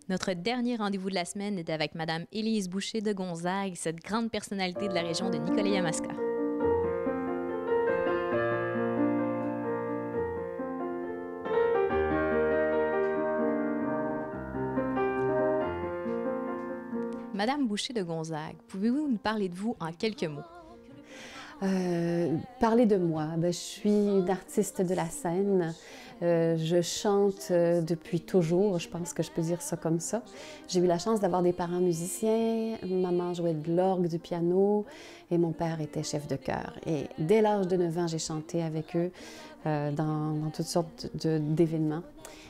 Notre dernier rendez-vous de la semaine est avec Madame Élise Boucher de Gonzague, cette grande personnalité de la région de Nicolet-Yamaska. Madame Boucher de Gonzague, pouvez-vous nous parler de vous en quelques mots? Parler de moi, je suis une artiste de la scène. Je chante depuis toujours, je pense que je peux dire ça comme ça. J'ai eu la chance d'avoir des parents musiciens. Maman jouait de l'orgue, du piano et mon père était chef de chœur. Et dès l'âge de 9 ans, j'ai chanté avec eux dans toutes sortes d'événements.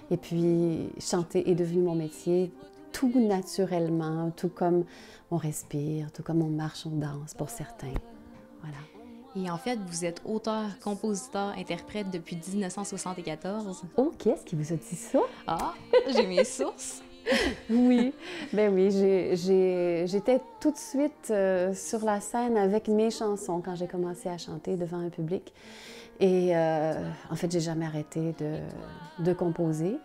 Et puis, chanter est devenu mon métier tout naturellement, tout comme on respire, tout comme on marche, on danse pour certains. Voilà. Et en fait, vous êtes auteur, compositeur, interprète depuis 1974. Oh, qui est-ce qui vous a dit ça? Ah, j'ai mes sources. Oui, ben oui, j'étais tout de suite sur la scène avec mes chansons quand j'ai commencé à chanter devant un public. Et en fait, j'ai jamais arrêté de composer.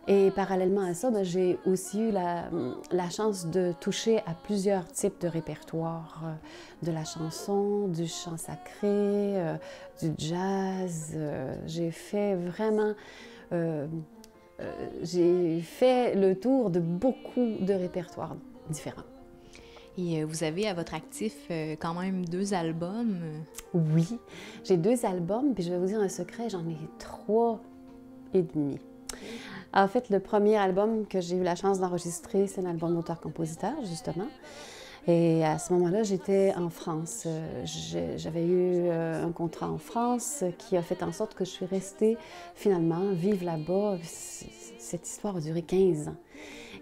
Et parallèlement à ça, j'ai aussi eu la chance de toucher à plusieurs types de répertoires, de la chanson, du chant sacré, du jazz. J'ai fait vraiment... j'ai fait le tour de beaucoup de répertoires différents. Et vous avez à votre actif quand même 2 albums. Oui, j'ai 2 albums, puis je vais vous dire un secret, j'en ai 3 et demi. En fait, le premier album que j'ai eu la chance d'enregistrer, c'est un album d'auteur-compositeur, justement. Et à ce moment-là, j'étais en France. J'avais eu un contrat en France qui a fait en sorte que je suis restée finalement vivre là-bas. Cette histoire a duré 15 ans.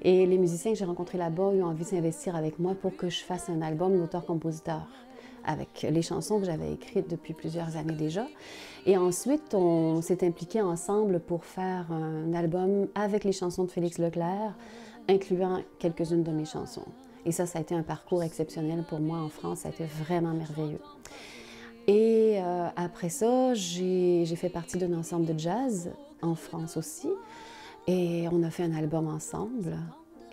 Et les musiciens que j'ai rencontrés là-bas ont eu envie de s'investir avec moi pour que je fasse un album d'auteur-compositeur avec les chansons que j'avais écrites depuis plusieurs années déjà. Et ensuite, on s'est impliqués ensemble pour faire un album avec les chansons de Félix Leclerc, incluant quelques-unes de mes chansons. Et ça a été un parcours exceptionnel pour moi en France, ça a été vraiment merveilleux. Et après ça, j'ai fait partie d'un ensemble de jazz en France aussi. Et on a fait un album ensemble.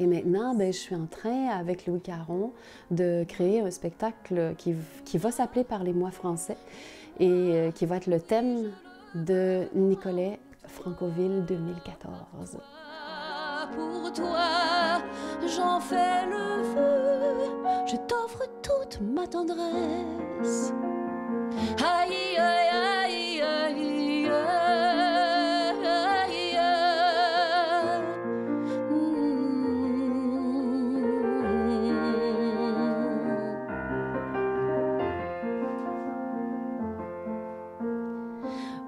Et maintenant, je suis en train, avec Louis Caron, de créer un spectacle qui va s'appeler Par les mois français et qui va être le thème de Nicolet Francoville 2014. Pour toi, j'en fais le vœu, je t'offre toute ma tendresse. Aïe, aïe, aïe, aïe, aïe, aïe.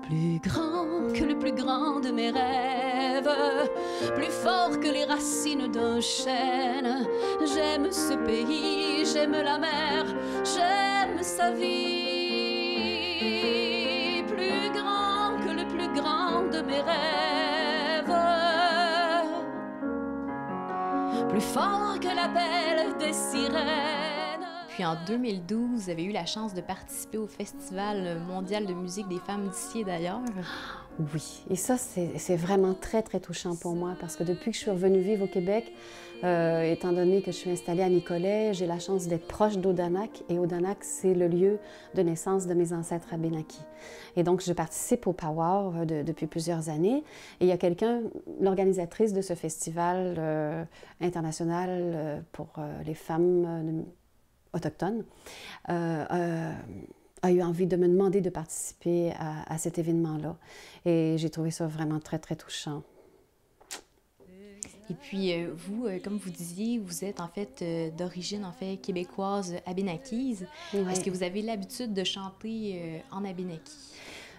Plus grand que le plus grand de mes rêves, plus fort que les racines d'un chêne. J'aime ce pays, j'aime la mer, j'aime sa vie. Plus grand que le plus grand de mes rêves, plus fort que l'appel des sirènes. Puis en 2012, vous avez eu la chance de participer au Festival mondial de musique des femmes d'ici et d'ailleurs. Oui, et ça, c'est vraiment très, très touchant pour moi parce que depuis que je suis revenue vivre au Québec, étant donné que je suis installée à Nicolet, j'ai la chance d'être proche d'Odanak et Odanak, c'est le lieu de naissance de mes ancêtres abénakis. Et donc, je participe au Power depuis plusieurs années et il y a quelqu'un, l'organisatrice de ce festival international pour les femmes autochtones, a eu envie de me demander de participer à cet événement-là. Et j'ai trouvé ça vraiment très, très touchant. Et puis, vous, comme vous disiez, vous êtes en fait d'origine québécoise abénakise. Ouais. Est-ce que vous avez l'habitude de chanter en abénaki?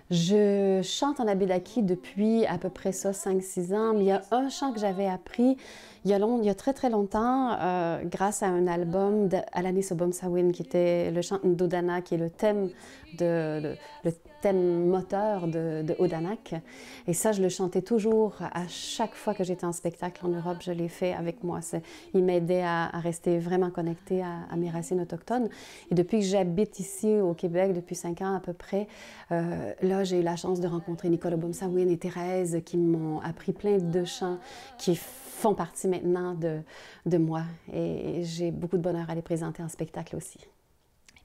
Je chante en abénaki depuis à peu près ça, 5-6 ans. Mais il y a un chant que j'avais appris il y a très, très longtemps, grâce à un album d'Alanis Obomsawin, qui était le chant Ndodana, qui est le thème thème moteur de Odanak. Et ça, je le chantais toujours à chaque fois que j'étais en spectacle en Europe. Je l'ai fait avec moi. Il m'aidait à rester vraiment connectée à mes racines autochtones. Et depuis que j'habite ici au Québec, depuis 5 ans à peu près, là, j'ai eu la chance de rencontrer Nicole Obomsawin et Thérèse qui m'ont appris plein de chants qui font partie maintenant de moi. Et j'ai beaucoup de bonheur à les présenter en spectacle aussi.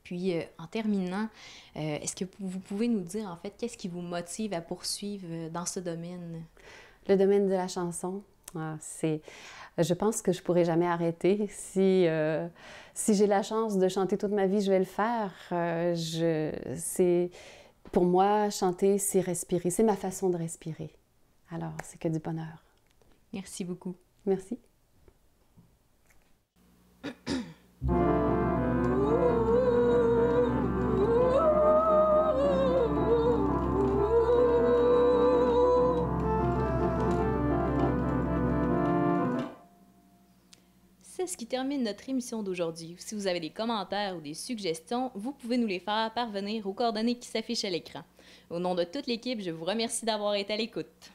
Puis, en terminant, est-ce que vous pouvez nous dire, en fait, qu'est-ce qui vous motive à poursuivre dans ce domaine? Le domaine de la chanson, je pense que je ne pourrai jamais arrêter. Si j'ai la chance de chanter toute ma vie, je vais le faire. Pour moi, chanter, c'est respirer. C'est ma façon de respirer. Alors, c'est que du bonheur. Merci beaucoup. Merci. C'est ce qui termine notre émission d'aujourd'hui. Si vous avez des commentaires ou des suggestions, vous pouvez nous les faire parvenir aux coordonnées qui s'affichent à l'écran. Au nom de toute l'équipe, je vous remercie d'avoir été à l'écoute.